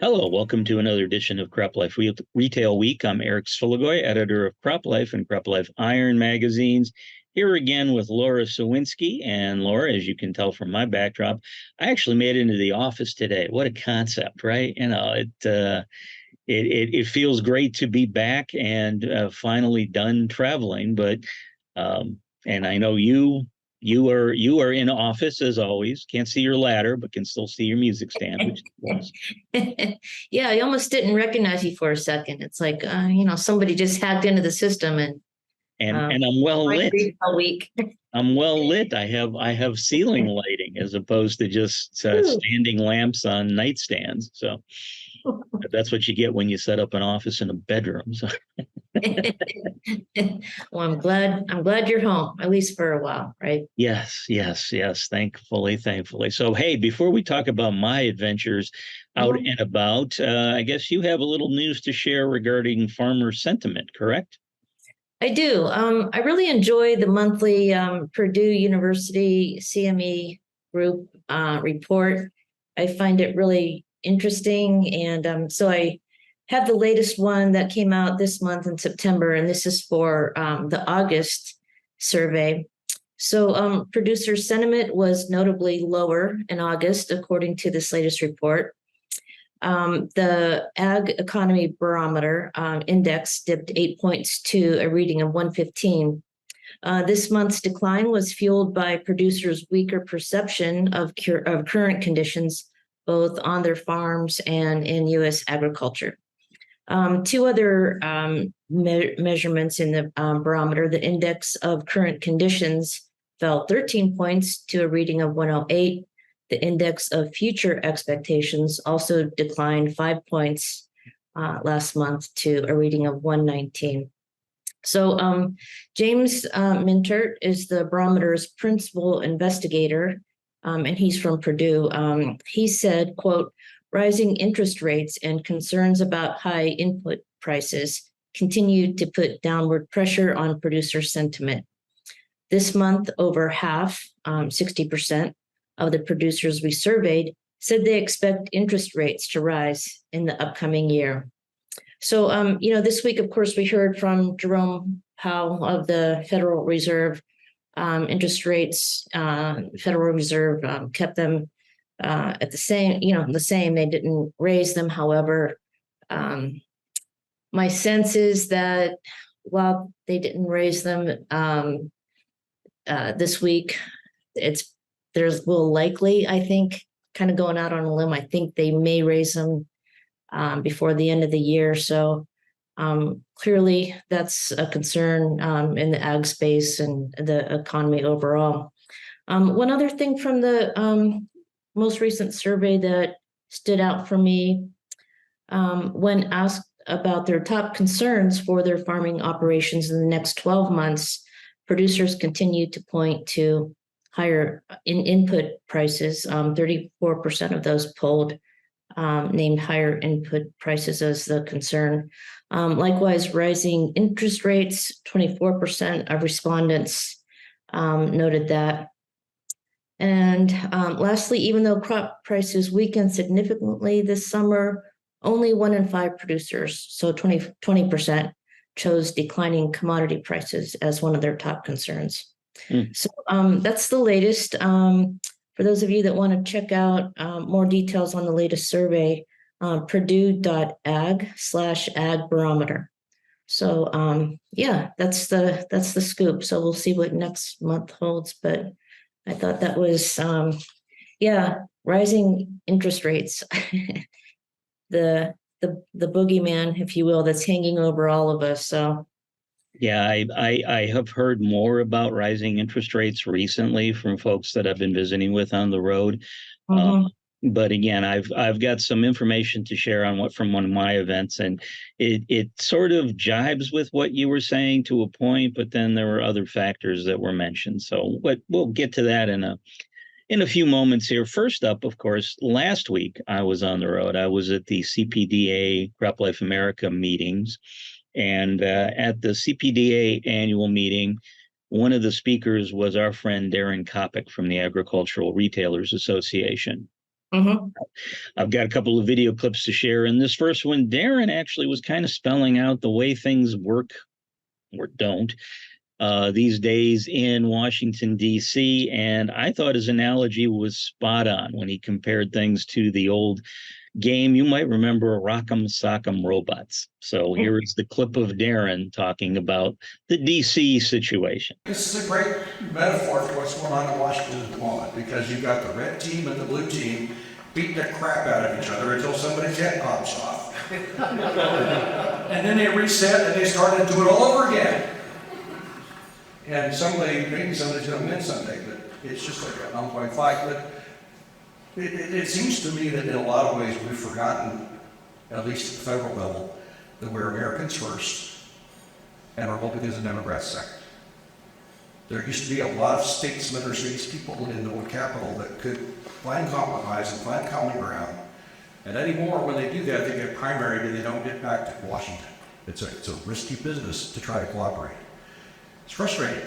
Hello, welcome to another edition of CropLife Retail Week. I'm Eric Sfiligoj, editor of CropLife and CropLife Iron magazines. Here again with Lara Sowinski. And Laura, as you can tell from my backdrop, I actually made it into the office today. What a concept, right? It feels great to be back and finally done traveling. But and I know you are in office as always. Can't see your ladder, but can still see your music stand, which is plus. Yeah, I almost didn't recognize you for a second. It's like, somebody just hacked into the system and And I'm well lit. a week. I'm well lit. I have ceiling lighting as opposed to just standing lamps on nightstands. So that's what you get when you set up an office in a bedroom. So Well, I'm glad you're home, at least for a while, right? yes. Thankfully. So hey, before we talk about my adventures out and about, I guess you have a little news to share regarding farmer sentiment, correct? I do. I really enjoy the monthly Purdue University CME group report. I find it really interesting. And so I have the latest one that came out this month in September, and this is for the August survey. So producer sentiment was notably lower in August, according to this latest report. The Ag Economy Barometer index dipped 8 points to a reading of 115. This month's decline was fueled by producers' weaker perception of current conditions, both on their farms and in U.S. agriculture. Two other measurements in the barometer: the index of current conditions fell 13 points to a reading of 108. The index of future expectations also declined 5 points last month to a reading of 119. So James Mintert is the barometer's principal investigator, and he's from Purdue. He said, quote, "Rising interest rates and concerns about high input prices continue to put downward pressure on producer sentiment. This month, over half, 60%, of the producers we surveyed said they expect interest rates to rise in the upcoming year." So, this week, of course, we heard from Jerome Powell of the Federal Reserve. Interest rates, Federal Reserve kept them at the same, the same. They didn't raise them. However, my sense is that while they didn't raise them this week, there's will likely, I think, kind of going out on a limb, I think they may raise them before the end of the year. So clearly that's a concern in the ag space and the economy overall. One other thing from the most recent survey that stood out for me, when asked about their top concerns for their farming operations in the next 12 months, producers continue to point to higher input prices. 34% of those polled named higher input prices as the concern. Likewise, rising interest rates, 24% of respondents noted that. And lastly, even though crop prices weakened significantly this summer, only 1 in 5 producers, so 20%, chose declining commodity prices as one of their top concerns. So that's the latest. For those of you that want to check out more details on the latest survey, purdue.ag/ag barometer. So that's the scoop. So we'll see what next month holds. But I thought that was rising interest rates, the boogeyman, if you will, that's hanging over all of us. So. Yeah, I have heard more about rising interest rates recently from folks that I've been visiting with on the road. But again, I've got some information to share on from one of my events, and it sort of jibes with what you were saying to a point, but then there were other factors that were mentioned. So we'll get to that in a few moments here. First up, of course, last week I was on the road. I was at the CPDA CropLife America meetings. And at the CPDA annual meeting, one of the speakers was our friend Daren Coppeck from the Agricultural Retailers Association. Mhm. I've got a couple of video clips to share. In this first one, Daren actually was kind of spelling out the way things work or don't these days in Washington, D.C. And I thought his analogy was spot on when he compared things to the old game. You might remember Rock'em Sock'em Robots. So here is the clip of Daren talking about the D.C. situation. This is a great metaphor for what's going on in Washington at the moment, because you've got the red team and the blue team beating the crap out of each other until somebody's head pops off. And then they reset and they start to do it all over again. And maybe somebody's going to win someday, but it's just like an ongoing fight. But it seems to me that in a lot of ways we've forgotten, at least at the federal level, that we're Americans first and Republicans and Democrats second. There used to be a lot of statesmen or statespeople in the capital that could find compromise and find common ground. And anymore, when they do that, they get primaried and they don't get back to Washington. It's a risky business to try to cooperate. It's frustrating.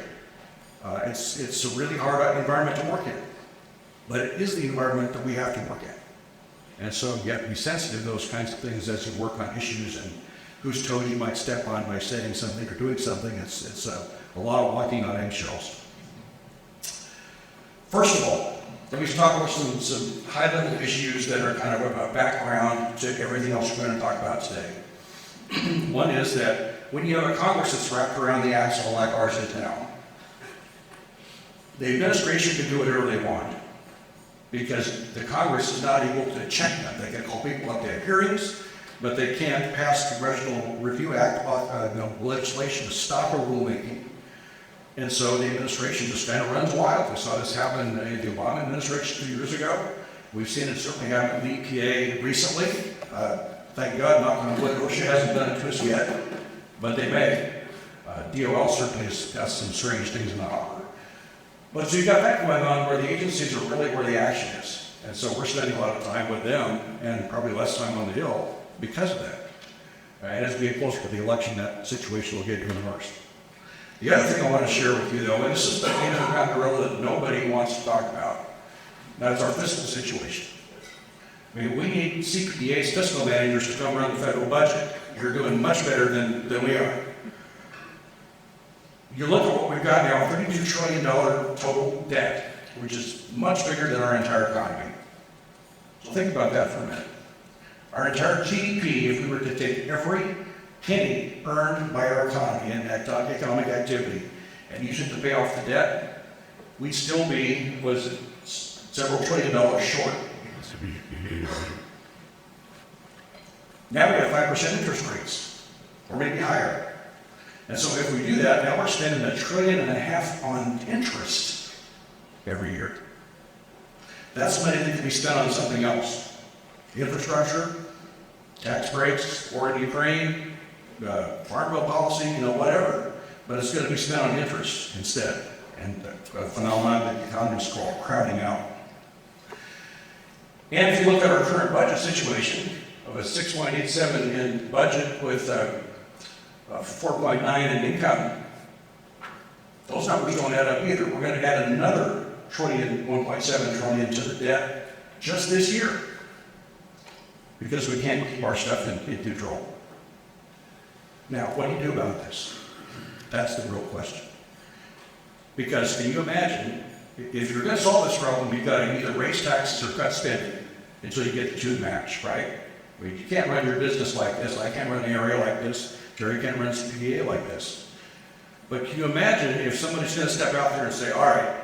It's a really hard environment to work in. But it is the environment that we have to work in. And so you have to be sensitive to those kinds of things as you work on issues and whose toes you might step on by saying something or doing something. It's a lot of walking on eggshells. First of all, let me talk about some high-level issues that are kind of a background to everything else we're going to talk about today. One is that when you have a Congress that's wrapped around the axle like ours is now, the administration can do whatever they want because the Congress is not able to check them. They can call people up to have hearings, but they can't pass Congressional Review Act legislation to stop a rulemaking. And so the administration just kind of runs wild. We saw this happen in the Obama administration 2 years ago. We've seen it certainly happen in the EPA recently. Thank God, knock on wood, OSHA hasn't done it to us yet, but they may. DOL certainly has got some strange things in the hopper. But so you've got that going on where the agencies are really where the action is. And so we're spending a lot of time with them and probably less time on the Hill because of that. And as we get closer to the election, that situation will get even worse. The other thing I want to share with you, though, and this is the thing around gorilla that nobody wants to talk about, that's our fiscal situation. I mean, we need CPDA's fiscal managers to come run the federal budget. You're doing much better than we are. You look at what we've got now, $32 trillion total debt, which is much bigger than our entire economy. So think about that for a minute. Our entire GDP, if we were to take every penny earned by our economy and economic activity and use it to pay off the debt, we'd still be, several $1 trillion short. Now we have 5% interest rates, or maybe higher. And so if we do that, now we're spending $1.5 trillion on interest every year. That's money that can be spent on something else. Infrastructure, tax breaks, war in Ukraine, farm bill policy, whatever. But it's going to be spent on interest instead. And a phenomenon that economists call crowding out. And if you look at our current budget situation of a 6.87 in budget with 4.9 in income, those numbers don't add up either. We're going to add another trillion, 1.7 trillion to the debt just this year because we can't keep our stuff in control. Now, what do you do about this? That's the real question. Because can you imagine, if you're going to solve this problem, you've got to either raise taxes or cut spending until you get the two match, right? I mean, you can't run your business like this. I can't run the area like this. Jerry can't run CPDA like this. But can you imagine if somebody's going to step out there and say, all right,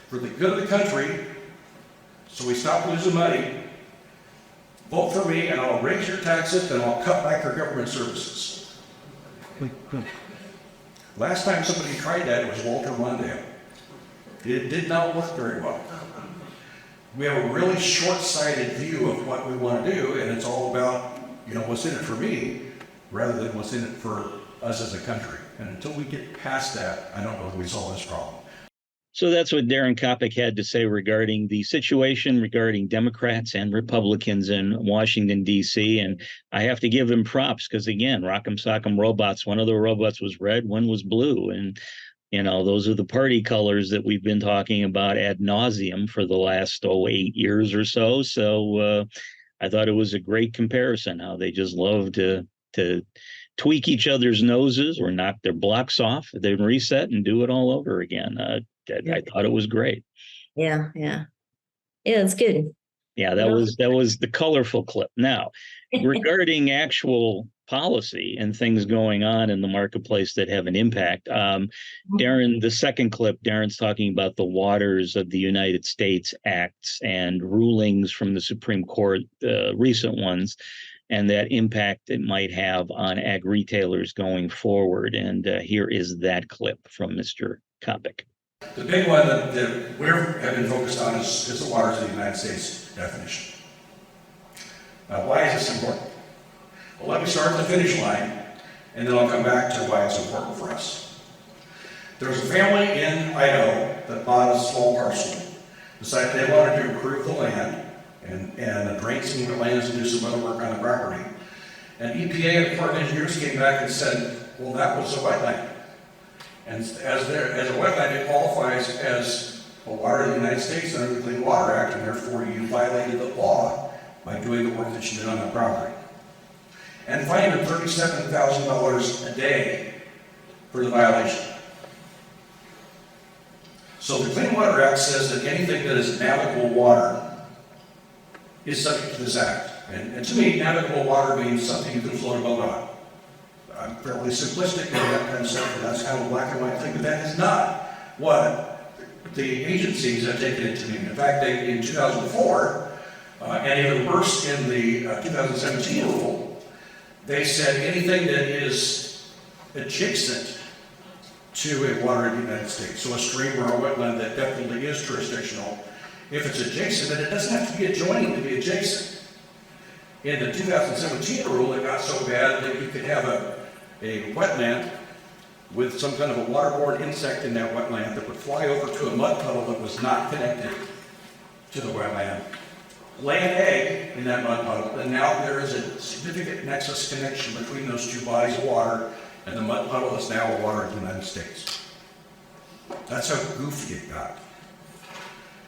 for the good of the country, so we stop losing money, vote for me and I'll raise your taxes and I'll cut back your government services. Last time somebody tried that, it was Walter Mondale. It did not work very well. We have a really short-sighted view of what we want to do, and it's all about, what's in it for me, rather than what's in it for us as a country. And until we get past that, I don't know if we solve this problem. So that's what Daren Coppeck had to say regarding the situation regarding Democrats and Republicans in Washington, D.C. And I have to give him props because, again, Rock'em Sock'em Robots, one of the robots was red, one was blue. And those are the party colors that we've been talking about ad nauseum for the last 8 years or so. So I thought it was a great comparison how they just love to tweak each other's noses or knock their blocks off, then reset and do it all over again. I thought it was great. Yeah, it's good. Yeah, that was the colorful clip. Now, regarding actual policy and things going on in the marketplace that have an impact, Daren, the second clip, Daren's talking about the Waters of the United States Acts and rulings from the Supreme Court, recent ones, and that impact it might have on ag retailers going forward. And here is that clip from Mr. Coppeck. The big one that we have been focused on is the Waters of the United States definition. Now, why is this important? Well, let me start at the finish line, and then I'll come back to why it's important for us. There was a family in Idaho that bought a small parcel, decided they wanted to improve the land and drain some of the lands and do some other work on the property. And EPA and the Corps of Engineers came back and said, well, that was a wetland. And as a wetland, it qualifies as a water of the United States under the Clean Water Act, and therefore you violated the law by doing the work that you did on that property. And fined him $37,000 a day for the violation. So the Clean Water Act says that anything that is navigable water is subject to this act. And to me, navigable water means something you can float a boat on. I'm fairly simplistic in that concept, and that's kind of a black and white thing, but that is not what the agencies have taken it to mean. In fact, in 2004, and even worse in the 2017 rule, they said anything that is adjacent to a water in the United States, so a stream or a wetland that definitely is jurisdictional, if it's adjacent, then it doesn't have to be adjoining to be adjacent. In the 2017 rule, it got so bad that you could have a wetland with some kind of a waterborne insect in that wetland that would fly over to a mud puddle that was not connected to the wetland, lay an egg in that mud puddle, and now there is a significant nexus connection between those two bodies of water, and the mud puddle is now a water of the United States. That's how goofy it got.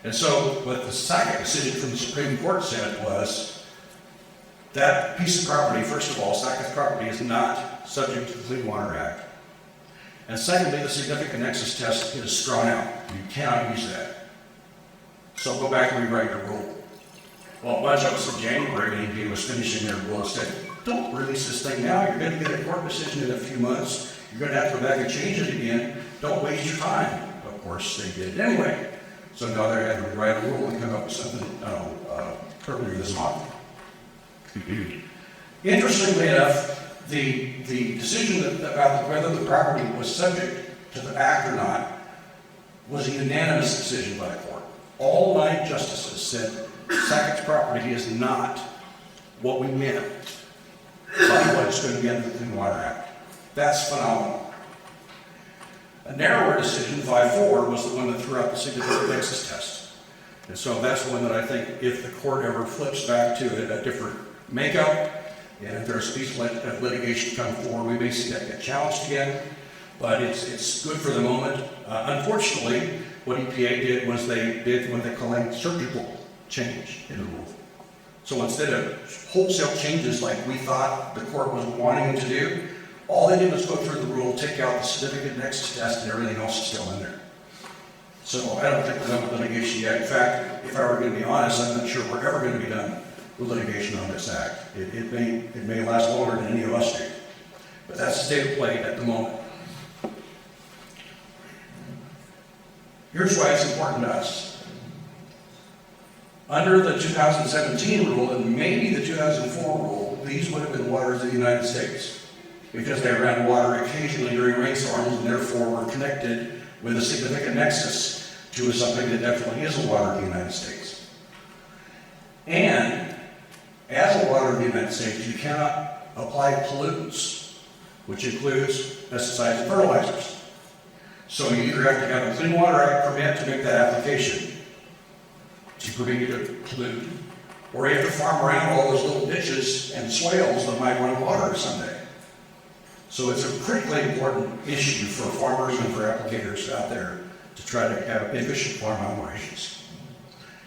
And so what the second decision from the Supreme Court said was that piece of property, first of all, Sackett's property is not subject to the Clean Water Act. And secondly, the significant nexus test is thrown out. You cannot use that. So go back and rewrite the rule. Well, a bunch of us in January, when EPA was finishing their rule, said, don't release this thing now. You're going to get a court decision in a few months. You're going to have to go back and change it again. Don't waste your time. Of course, they did it anyway. So now they had to rewrite a rule and come up with something earlier this month. Interestingly enough, the decision about whether the property was subject to the act or not was a unanimous decision by the court. All 9 justices said Sackett's property is not what we meant by what it's going to be under the Clean Water Act. That's phenomenal. A narrower decision, 5-4, was the one that threw out the significant nexus test. And so that's the one that I think if the court ever flips back to a different makeup, and if there's a piece of litigation come forward, we may see that get challenged again, but it's good for the moment. Unfortunately, what EPA did was they did what they call a surgical change in the rule. So instead of wholesale changes like we thought the court was wanting to do, all they did was go through the rule, take out the significant nexus test, and everything else is still in there. So I don't think we're done with litigation yet. In fact, if I were going to be honest, I'm not sure we're ever going to be done with litigation on this act. It may last longer than any of us do. But that's the state of play at the moment. Here's why it's important to us. Under the 2017 rule and maybe the 2004 rule, these would have been waters of the United States because they ran water occasionally during rainstorms and therefore were connected with a significant nexus to something that definitely is a water of the United States. And as a water of the United States, you cannot apply pollutants, which includes pesticides and fertilizers. So you either have to have a Clean Water Act permit to make that application to permit you to pollute, or you have to farm around all those little ditches and swales that might run water someday. So it's a critically important issue for farmers and for applicators out there to try to have efficient farm operations.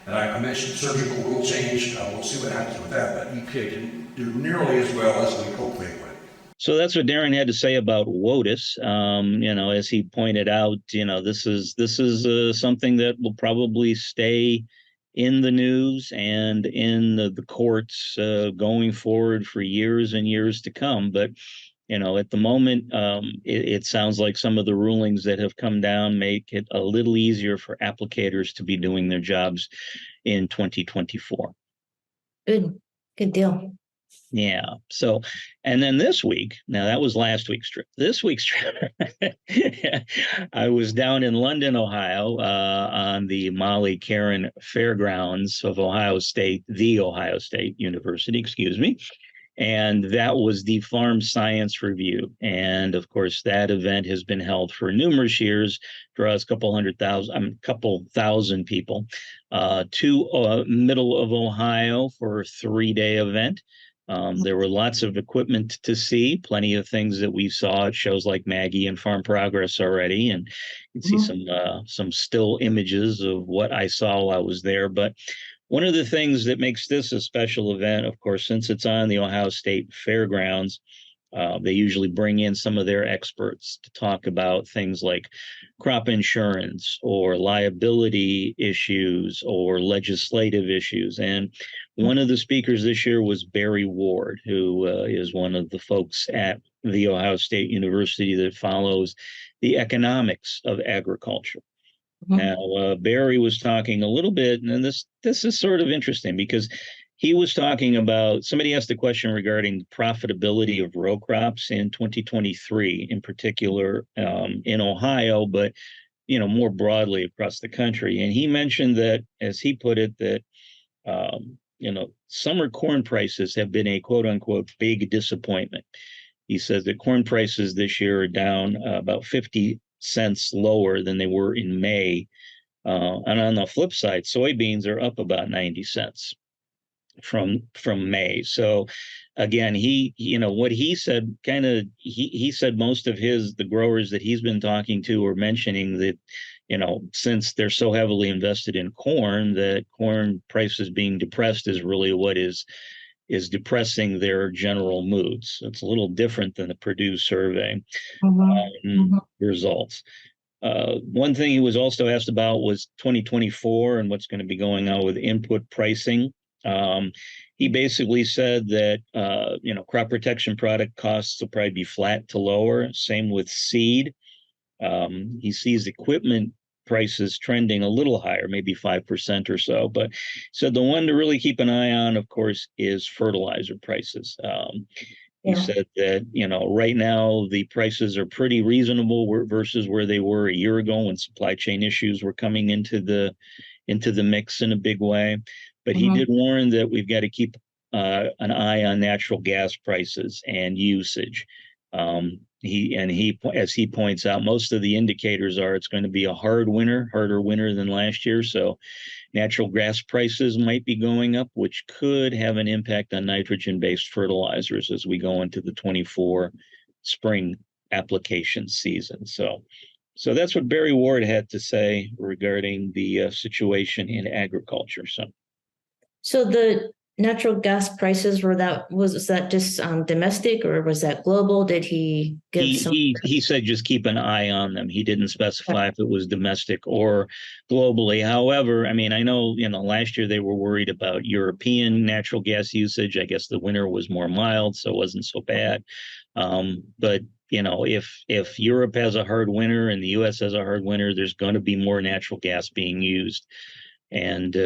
And I mentioned surgical rule change. We'll see what happens with that, but EPA didn't do nearly as well as we hoped they would. So that's what Daren had to say about WOTUS. As he pointed out, this is something that will probably stay in the news and in the courts going forward for years and years to come. But at the moment, it sounds like some of the rulings that have come down make it a little easier for applicators to be doing their jobs in 2024. Good deal. Yeah. So, and then this week, now that was last week's trip. This week's trip, I was down in London, Ohio, on the Molly Caron Fairgrounds of Ohio State, the Ohio State University, excuse me. And that was the Farm Science Review. And of course, that event has been held for numerous years, draws a couple thousand people to middle of Ohio for a 3-day event. There were lots of equipment to see, plenty of things that we saw at shows like Maggie and Farm Progress already, and you can see some still images of what I saw while I was there. But one of the things that makes this a special event, of course, since it's on the Ohio State Fairgrounds, they usually bring in some of their experts to talk about things like crop insurance or liability issues or legislative issues. And one of the speakers this year was Barry Ward, who is one of the folks at the Ohio State University that follows the economics of agriculture. Now, Barry was talking a little bit, and this is sort of interesting because he was talking about, somebody asked a question regarding the profitability of row crops in 2023, in particular in Ohio, but more broadly across the country. And he mentioned that, as he put it, that summer corn prices have been a quote unquote big disappointment. He says that corn prices this year are down about 50 cents lower than they were in May. And on the flip side, soybeans are up about 90 cents from May. So again, what he said, he said most of the growers that he's been talking to are mentioning that, since they're so heavily invested in corn, that corn prices being depressed is really what is depressing their general moods. It's a little different than the Purdue survey results. One thing he was also asked about was 2024 and what's going to be going on with input pricing. He basically said that, crop protection product costs will probably be flat to lower. Same with seed. He sees equipment prices trending a little higher, maybe 5% or so. But so the one to really keep an eye on, of course, is fertilizer prices. He said that, right now the prices are pretty reasonable versus where they were a year ago when supply chain issues were coming into the mix in a big way. But he did warn that we've got to keep an eye on natural gas prices and usage. As he points out, most of the indicators are it's going to be a harder winter than last year. So natural gas prices might be going up, which could have an impact on nitrogen-based fertilizers as we go into the 24 spring application season. So that's what Barry Ward had to say regarding the situation in agriculture. So the natural gas prices was that just domestic or was that global? Did he give he said just keep an eye on them. He didn't specify if it was domestic or globally. However, I mean, I know, last year they were worried about European natural gas usage. I guess the winter was more mild, so it wasn't so bad. But if Europe has a hard winter and the US has a hard winter, there's going to be more natural gas being used. And,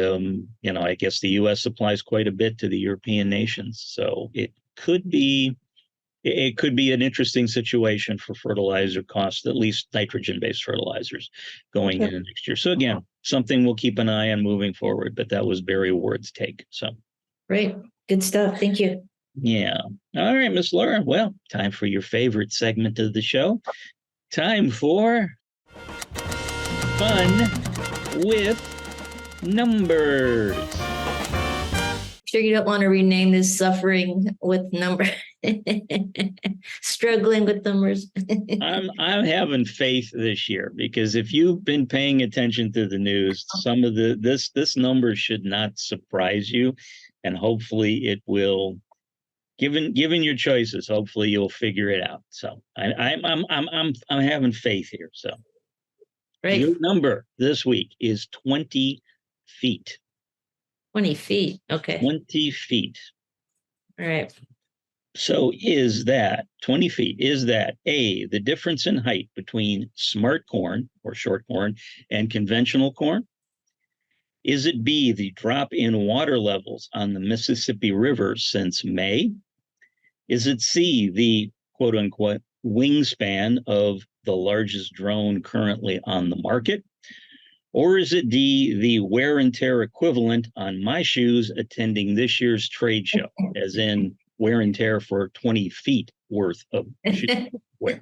I guess the U.S. supplies quite a bit to the European nations. So it could be an interesting situation for fertilizer costs, at least nitrogen-based fertilizers going into next year. So again, something we'll keep an eye on moving forward, but that was Barry Ward's take. So great. Good stuff. Thank you. Yeah. All right, Miss Laura. Well, time for your favorite segment of the show. Time for Fun with Numbers. Sure you don't want to rename this Suffering with Numbers. Struggling with numbers. I'm having faith this year, because if you've been paying attention to the news, some of this number should not surprise you, and hopefully it will. Given your choices, hopefully you'll figure it out. So I'm having faith here. So Right. your number this week is 20 feet. 20 feet. Okay. 20 feet. All right. So is that 20 feet? Is that A, the difference in height between smart corn or short corn and conventional corn? Is it B, the drop in water levels on the Mississippi River since May? Is it C, the quote unquote wingspan of the largest drone currently on the market? Or is it D, the wear and tear equivalent on my shoes attending this year's trade show, as in wear and tear for 20 feet worth of shoe wear?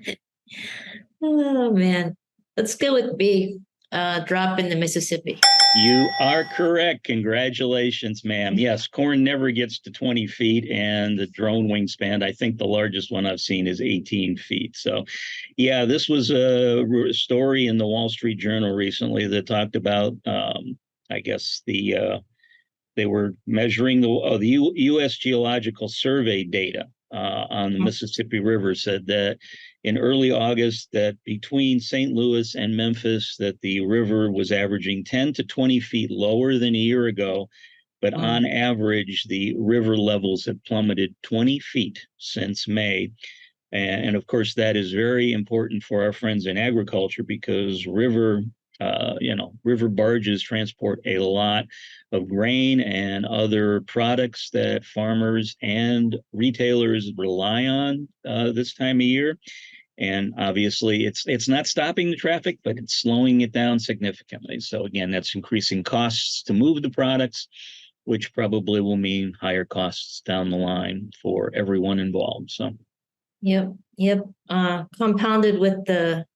Oh, man. Let's go with B, drop in the Mississippi. You are correct. Congratulations, ma'am. Yes, corn never gets to 20 feet, and the drone wingspan, I think the largest one I've seen is 18 feet. So, yeah, this was a story in the Wall Street Journal recently that talked about, I guess, they were measuring the U.S. Geological Survey data on the Mississippi River, said that in early August that between St. Louis and Memphis that the river was averaging 10 to 20 feet lower than a year ago, but on average the river levels have plummeted 20 feet since May. And of course that is very important for our friends in agriculture, because river barges transport a lot of grain and other products that farmers and retailers rely on this time of year. And obviously it's not stopping the traffic, but it's slowing it down significantly. So again, that's increasing costs to move the products, which probably will mean higher costs down the line for everyone involved. So Yep. Compounded with the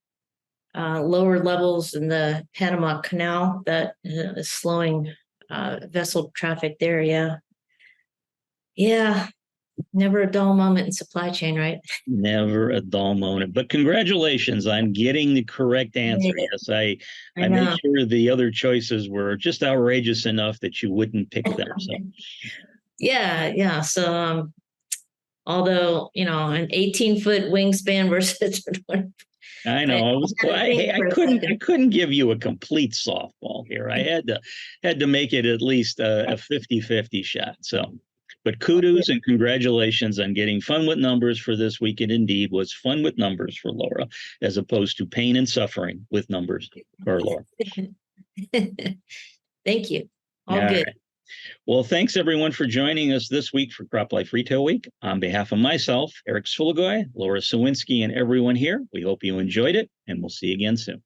lower levels in the Panama Canal that is slowing vessel traffic there. Yeah. Never a dull moment in supply chain, right? never a dull moment. But congratulations on getting the correct answer. Yes, I made sure the other choices were just outrageous enough that you wouldn't pick them. So yeah. So although an 18-foot wingspan versus I know I couldn't give you a complete softball here. I had to make it at least a 50-50 shot. So, but kudos and congratulations on getting fun with numbers for this week. It indeed was fun with numbers for Laura, as opposed to pain and suffering with numbers for Laura. Thank you. All good. Right. Well, thanks everyone for joining us this week for CropLife Retail Week. On behalf of myself, Eric Sfiligoj, Lara Sowinski, and everyone here, we hope you enjoyed it, and we'll see you again soon.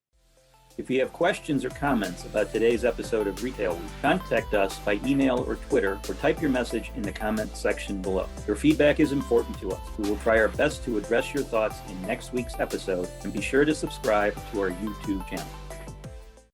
If you have questions or comments about today's episode of Retail Week, contact us by email or Twitter, or type your message in the comment section below. Your feedback is important to us. We will try our best to address your thoughts in next week's episode, and be sure to subscribe to our YouTube channel.